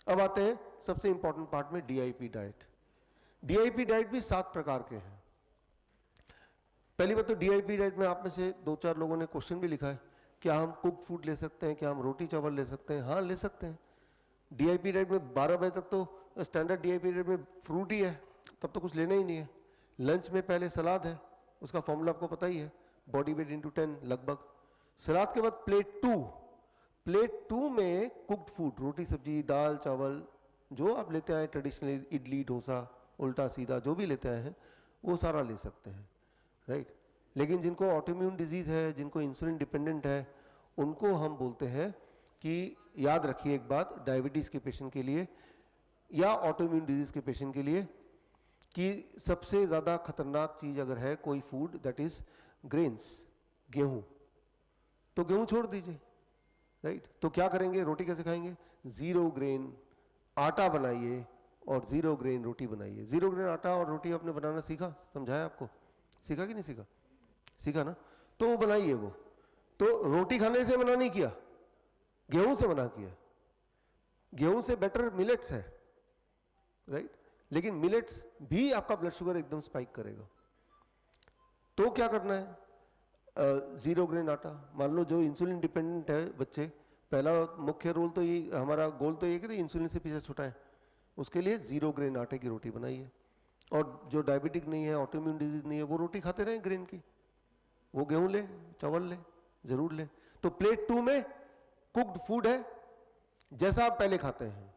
अब आते हैं सबसे इंपॉर्टेंट पार्ट में, डीआईपी डाइट। डीआईपी डाइट भी 7 प्रकार के हैं। पहली बात तो डीआईपी डाइट में आप में से 2-4 लोगों ने क्वेश्चन भी लिखा है, क्या हम कुक फूड ले सकते हैं, क्या हम रोटी चावल ले सकते हैं? हाँ, ले सकते हैं। डीआईपी डाइट में 12 बजे तक तो स्टैंडर्ड डीआईपी डाइट में फ्रूट ही है, तब तो कुछ लेना ही नहीं है। लंच में पहले सलाद है, उसका फॉर्मूला आपको पता ही है, बॉडी वेट इंटू 10 लगभग। सलाद के बाद प्लेट 2 में कुक्ड फूड, रोटी सब्जी दाल चावल जो आप लेते आए ट्रेडिशनली, इडली डोसा उल्टा सीधा जो भी लेते आए हैं वो सारा ले सकते हैं, राइट। लेकिन जिनको ऑटोइम्यून डिजीज है, जिनको इंसुलिन डिपेंडेंट है, उनको हम बोलते हैं कि याद रखिए एक बात, डायबिटीज के पेशेंट के लिए या ऑटोइम्यून डिजीज के पेशेंट के लिए, कि सबसे ज़्यादा खतरनाक चीज़ अगर है कोई फूड, दैट इज ग्रेन्स, गेहूं। तो गेहूं छोड़ दीजिए, राइट। तो क्या करेंगे, रोटी कैसे खाएंगे? 0 ग्रेन आटा बनाइए और 0 ग्रेन रोटी बनाइए। 0 ग्रेन आटा और रोटी आपने बनाना सीखा, समझाया आपको? सीखा कि नहीं सीखा? सीखा ना। तो वो बनाइए। वो तो रोटी खाने से मना नहीं किया, गेहूं से मना किया। गेहूं से बेटर मिलेट्स है, राइट। लेकिन मिलेट्स भी आपका ब्लड शुगर एकदम स्पाइक करेगा। तो क्या करना है? 0 ग्रेन आटा। मान लो जो इंसुलिन डिपेंडेंट है बच्चे, पहला मुख्य रोल तो ये, हमारा गोल तो ये कि इंसुलिन से पीछे छुटाएं, उसके लिए 0 ग्रेन आटे की रोटी बनाइए। और जो डायबिटिक नहीं है, ऑटोइम्यून डिजीज नहीं है, वो रोटी खाते रहें ग्रेन की, वो गेहूं ले चावल ले जरूर ले। तो प्लेट 2 में कुक्ड फूड है जैसा आप पहले खाते हैं,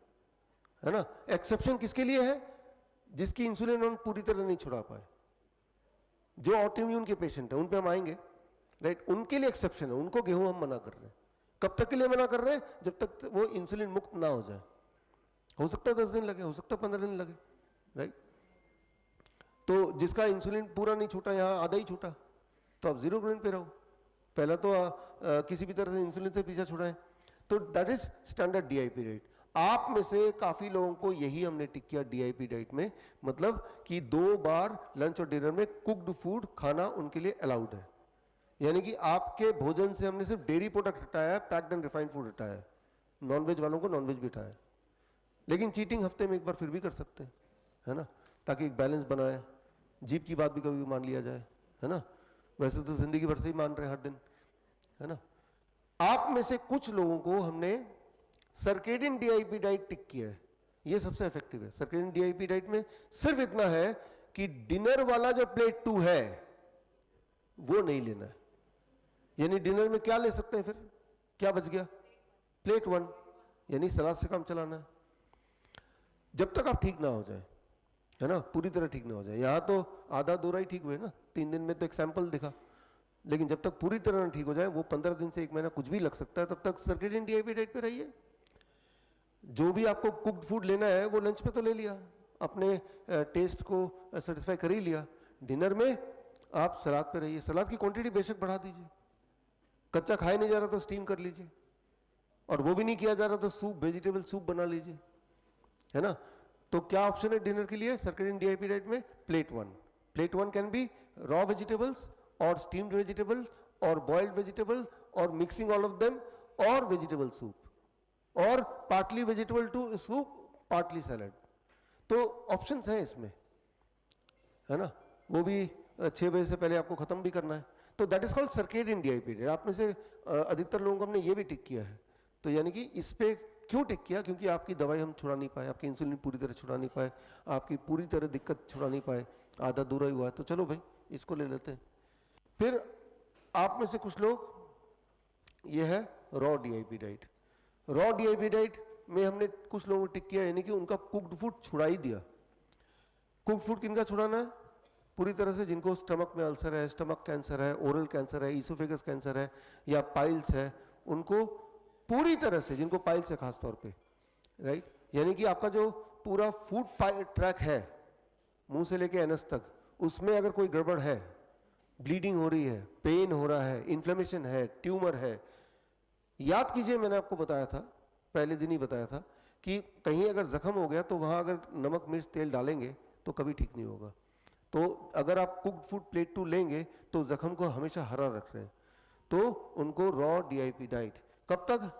है ना। एक्सेप्शन किसके लिए है? जिसकी इंसुलिन हम पूरी तरह नहीं छुड़ा पाए, जो ऑटोइम्यून के पेशेंट है, उन पे हम आएंगे, राइट। उनके लिए एक्सेप्शन है, उनको गेहूं हम मना कर रहे हैं। कब तक के लिए मना कर रहे हैं? जब तक वो इंसुलिन मुक्त ना हो जाए। हो सकता है 10 दिन लगे, हो सकता है 15 दिन लगे, राइट। तो जिसका इंसुलिन पूरा नहीं छूटा, यहां आधा ही छूटा, तो आप 0 ग्रेन पे रहो। पहला तो किसी भी तरह से इंसुलिन से पीछा छुड़ाएं। तो that is standard DIP diet. आप में से काफी लोगों को यही हमने टिक किया डीआईपी डाइट में, मतलब कि 2 बार लंच और डिनर में कुक्ड फूड खाना उनके लिए अलाउड है। यानी कि आपके भोजन से हमने सिर्फ डेयरी प्रोडक्ट हटाया है, पैक्ड एंड रिफाइंड फूड हटाया है, नॉनवेज वालों को नॉनवेज भी हटाया है। लेकिन चीटिंग हफ्ते में एक बार फिर भी कर सकते हैं, है ना, ताकि एक बैलेंस बनाए। जीभ की बात भी कभी भी मान लिया जाए, है ना। वैसे तो जिंदगी भर से ही मान रहे हैं हर दिन, है ना। आप में से कुछ लोगों को हमने सर्केडियन डीआईपी डाइट टिक किया है, ये सबसे इफेक्टिव है। सर्केडियन डीआईपी डाइट में सिर्फ इतना है कि डिनर वाला जो प्लेट 2 है वो नहीं लेना है। यानी डिनर में क्या ले सकते हैं फिर? क्या बच गया? प्लेट 1, यानी सलाद से काम चलाना है जब तक आप ठीक ना हो जाए, है ना, पूरी तरह ठीक ना हो जाए। यहां तो आधा दोरा ही ठीक हुए ना, 3 दिन में तो एक सैंपल दिखा। लेकिन जब तक पूरी तरह ना ठीक हो जाए, वो 15 दिन से 1 महीना कुछ भी लग सकता है, तब तक सर्केडियन डीआईपी डाइट पे रहिए। जो भी आपको कुक्ड फूड लेना है वो लंच पे तो ले लिया, अपने टेस्ट को सेटिस्फाई कर ही लिया। डिनर में आप सलाद पे रहिए, सलाद की क्वांटिटी बेशक बढ़ा दीजिए, कच्चा खाया नहीं जा रहा तो स्टीम कर लीजिए, और वो भी नहीं किया जा रहा तो सूप, वेजिटेबल सूप बना लीजिए, है ना। तो क्या ऑप्शन है डिनर के लिए सर्केडियन डीआईपी डाइट में? Plate 1। Plate 1 can be raw vegetables और स्टीम्ड वेजिटेबल और बॉइल्ड वेजिटेबल और मिक्सिंग ऑल ऑफ देम, और वेजिटेबल सूप और partly vegetable to soup, partly salad. तो ऑप्शंस हैं इसमें, है ना। वो भी 6 बजे से पहले आपको खत्म भी करना है। तो that is called circadian DIP diet. आप में से अधिकतर लोगों को हमने ये भी टिक किया है। तो यानी कि इस पे क्यों टिक किया? क्योंकि आपकी दवाई हम छुड़ा नहीं पाए, आपकी इंसुलिन पूरी तरह छुड़ा नहीं पाए, आपकी पूरी तरह दिक्कत छुड़ा नहीं पाए, आधा दूरा ही हुआ है। तो चलो भाई इसको ले लेते हैं। फिर आप में से कुछ लोग, ये है raw DIP diet. Raw DIP diet में हमने कुछ लोगों को टिक किया, यानी कि उनका कुक्ड फूड छुड़ा ही दिया। कुक्ड फूड किनका छुड़ाना है? पूरी तरह से जिनको स्टमक में अल्सर है, स्टमक कैंसर है, ओरल कैंसर है, ईसोफेगस कैंसर है, या पाइल्स है, उनको पूरी तरह से, जिनको पाइल्स है खास तौर पे, राइट। यानी कि आपका जो पूरा फूड ट्रैक है, मुंह से लेके एनस तक, उसमें अगर कोई गड़बड़ है, ब्लीडिंग हो रही है, पेन हो रहा है, इन्फ्लेमेशन है, ट्यूमर है, याद कीजिए मैंने आपको बताया था, पहले दिन ही बताया था कि कहीं अगर जख्म हो गया तो वहां अगर नमक मिर्च तेल डालेंगे तो कभी ठीक नहीं होगा। तो अगर आप कुक्ड फूड प्लेट 2 लेंगे तो जख्म को हमेशा हरा रख रहे हैं, तो उनको रॉ डीआईपी डाइट। कब तक?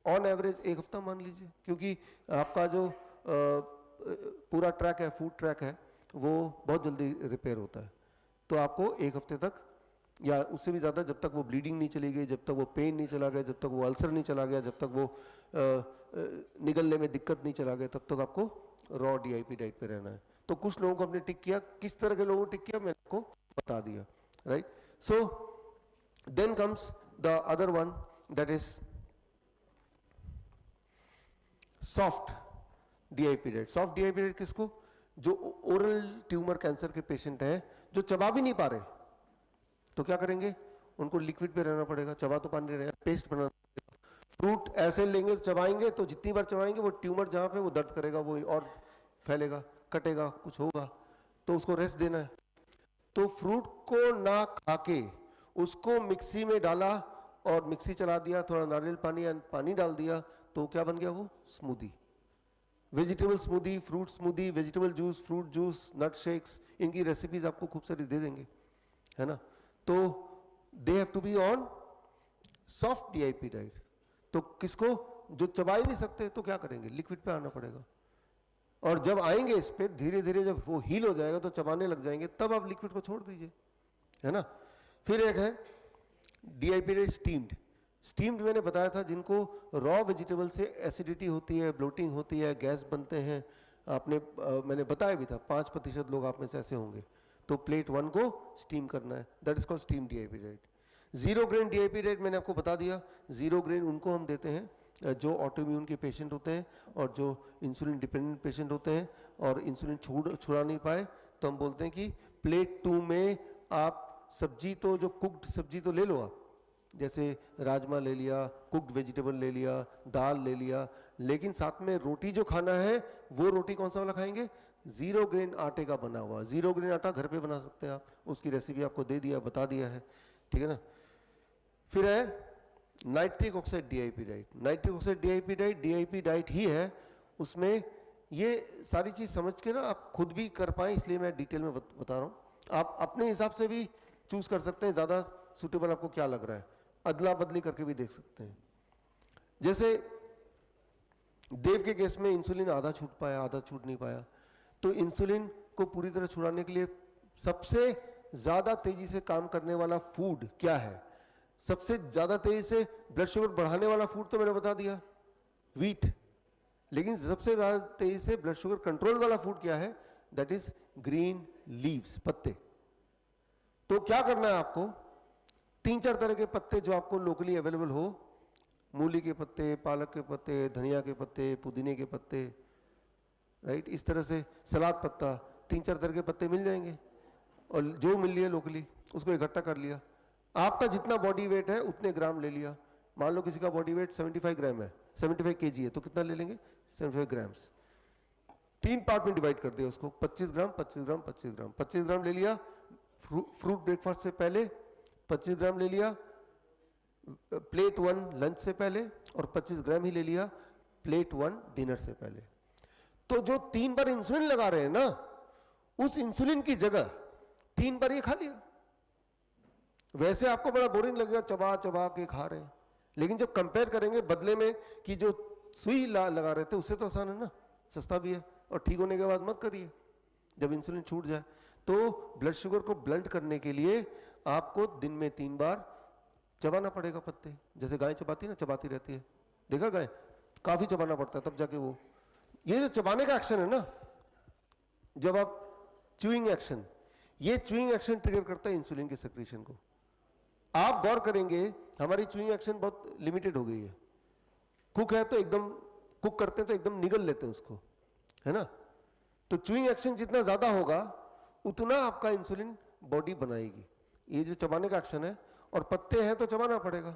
ऑन एवरेज 1 हफ्ता मान लीजिए, क्योंकि आपका जो पूरा ट्रैक है, फूड ट्रैक है, वो बहुत जल्दी रिपेयर होता है। तो आपको 1 हफ्ते तक या उससे भी ज़्यादा, जब तक वो ब्लीडिंग नहीं चली गई, जब तक वो पेन नहीं चला गया, जब तक वो अल्सर नहीं चला गया, जब तक वो निगलने में दिक्कत नहीं चला गया, तब तक आपको रॉ DIP डाइट पे रहना है। तो कुछ लोगों को हमने टिक किया, किस तरह के लोगों को टिक किया मैंने आपको बता दिया, right. So then comes the other one, that is soft DIP diet. Soft DIP diet किसको? जो ओरल ट्यूमर कैंसर के पेशेंट हैं, जो चबा भी नहीं पा रहे, तो क्या करेंगे? उनको लिक्विड पे रहना पड़ेगा, चबा तो पानी रहेगा, पेस्ट बनाना पड़ेगा। फ्रूट ऐसे लेंगे, चबाएंगे तो जितनी बार चबाएंगे वो ट्यूमर जहाँ पे वो दर्द करेगा, वो और फैलेगा, कटेगा, कुछ होगा, तो उसको रेस्ट देना है। तो फ्रूट को ना खा के उसको मिक्सी में डाला और मिक्सी चला दिया, थोड़ा नारियल पानी या पानी डाल दिया, तो क्या बन गया? वो smoothie, vegetable smoothie, fruit smoothie, vegetable juice, fruit juice, nut shakes, इनकी रेसिपीज आपको खूब सारी दे देंगे, है ना। तो they have to be on soft DIP diet. तो किसको? जो चबा ही नहीं सकते, तो क्या करेंगे? लिक्विड पे आना पड़ेगा। और जब आएंगे इस पे, धीरे धीरे जब वो हील हो जाएगा तो चबाने लग जाएंगे, तब आप लिक्विड को छोड़ दीजिए, है ना। फिर एक है DIP डाइट स्टीम्ड। स्टीम्ड मैंने बताया था, जिनको रॉ वेजिटेबल से एसिडिटी होती है, ब्लोटिंग होती है, गैस बनते हैं, आपने मैंने बताया भी था 5% लोग आप में से ऐसे होंगे। तो प्लेट 1 को स्टीम करना है, that is called steam DIP diet. 0 grain DIP diet मैंने आपको बता दिया। 0 ग्रेन उनको हम देते हैं जो ऑटोइम्यून के पेशेंट होते हैं और जो इंसुलिन डिपेंडेंट पेशेंट होते हैं और इंसुलिन छुड़ा नहीं पाए, तो हम बोलते हैं कि प्लेट 2 में आप सब्जी, तो जो कुक्ड सब्जी तो ले लो आप, जैसे राजमा ले लिया, कुक्ड वेजिटेबल ले लिया, दाल ले लिया, लेकिन साथ में रोटी जो खाना है वो रोटी कौन सा वाला खाएंगे? 0 ग्रेन आटे का बना हुआ। 0 ग्रेन आटा घर पे बना सकते हैं आप, उसकी रेसिपी आपको दे दिया, बता दिया है, ठीक है ना। फिर है nitric oxide DIP diet. Nitric oxide DIP diet ही है, उसमें ये सारी चीज समझ के ना आप खुद भी कर पाए, इसलिए मैं डिटेल में बता रहा हूँ। आप अपने हिसाब से भी चूज कर सकते हैं, ज्यादा सुटेबल आपको क्या लग रहा है, अदला बदली करके भी देख सकते हैं। जैसे देव के केस में इंसुलिन आधा छूट पाया, आधा छूट नहीं पाया, तो इंसुलिन को पूरी तरह छुड़ाने के लिए सबसे ज्यादा तेजी से काम करने वाला फूड क्या है? सबसे ज्यादा तेजी से ब्लड शुगर बढ़ाने वाला फूड तो मैंने बता दिया, व्हीट। लेकिन सबसे ज्यादा तेजी से ब्लड शुगर कंट्रोल वाला फूड क्या है? दैट इज ग्रीन लीव्स, पत्ते। तो क्या करना है आपको? 3-4 तरह के पत्ते जो आपको लोकली अवेलेबल हो, मूली के पत्ते, पालक के पत्ते, धनिया के पत्ते, पुदीने के पत्ते, राइट, इस तरह से सलाद पत्ता, 3-4 तरह के पत्ते मिल जाएंगे, और जो मिल लिया लोकली उसको इकट्ठा कर लिया। आपका जितना बॉडी वेट है उतने ग्राम ले लिया। मान लो किसी का बॉडी वेट 75 ग्राम है, 75 kg है, तो कितना ले लेंगे? 75 ग्राम्स। 3 पार्ट में डिवाइड कर दिया उसको, 25 ग्राम, 25 ग्राम, 25 ग्राम। 25 ग्राम ले लिया फ्रूट ब्रेकफास्ट से पहले, 25 ग्राम ले लिया प्लेट 1 लंच से पहले, और 25 ग्राम ही ले लिया प्लेट 1 डिनर से पहले। तो जो 3 बार इंसुलिन लगा रहे हैं ना, उस इंसुलिन की जगह 3 बार ये खा लिया। वैसे आपको बड़ा बोरिंग लगेगा, चबा चबा के खा रहे हैं, लेकिन जब कंपेयर करेंगे बदले में कि जो सुई लगा रहे थे उससे तो आसान है ना, सस्ता भी है, और ठीक होने के बाद मत करिए जब इंसुलिन छूट जाए। तो ब्लड शुगर को ब्लंट करने के लिए आपको दिन में 3 बार चबाना पड़ेगा पत्ते, जैसे गाय चबाती है ना, चबाती रहती है, देखा गाय, काफी चबाना पड़ता है तब जाके वो, ये जो चबाने का एक्शन है ना, जब आप च्यूइंग एक्शन, ये च्यूइंग एक्शन ट्रिगर करता है इंसुलिन के सेक्रेशन को। आप गौर करेंगे हमारी च्यूइंग एक्शन बहुत लिमिटेड हो गई है। कुक है तो एकदम कुक करते हैं तो एकदम निगल लेते हैं उसको, है ना। तो च्यूइंग एक्शन जितना ज्यादा होगा उतना आपका इंसुलिन बॉडी बनाएगी। ये जो चबाने का एक्शन है, और पत्ते हैं तो चबाना पड़ेगा,